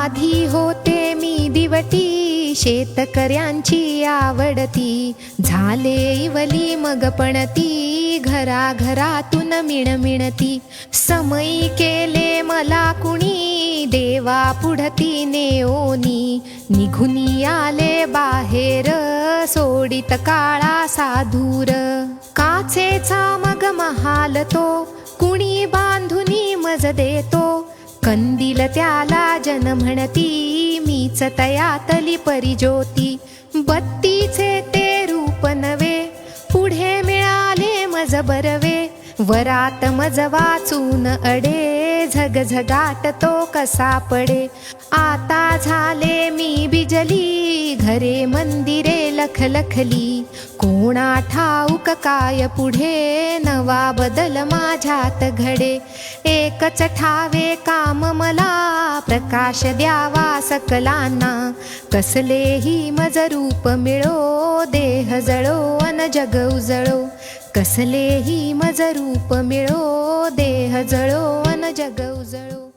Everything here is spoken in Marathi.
आधी होते मी दिवटी, शेतकऱ्यांची आवडती. झाले इवली मग पणती, घराघरातून मिणमिणती. समयी केले मला कुणी, देवा पुढती नेओनी. निघुनी आले बाहेर, सोडित काळा साधूर. काचेचा मग महाल तो, कुणी बांधुनी मज देतो. कंदील त्याला जन म्हणती, मीच तयातली परिज्योती. बत्तीचे ते रूप नवे, पुढे मिळाले मज बरवे. वरात मज वाचून अडे, झगझगाट तो कसा पडे. आता झाले मी बिजली, घरे मंदिरे लखलखली. कोणा ठाऊक काय पुढे, नवा बदल माझ्यात घडे. एकच ठावे काम मला, प्रकाश द्यावा सकलांना. कसलेही मज रूप मिळो, देह जळो अन जग उजळो. कसलेही मज रूप मिळो, देह जळो अन जग उजळो.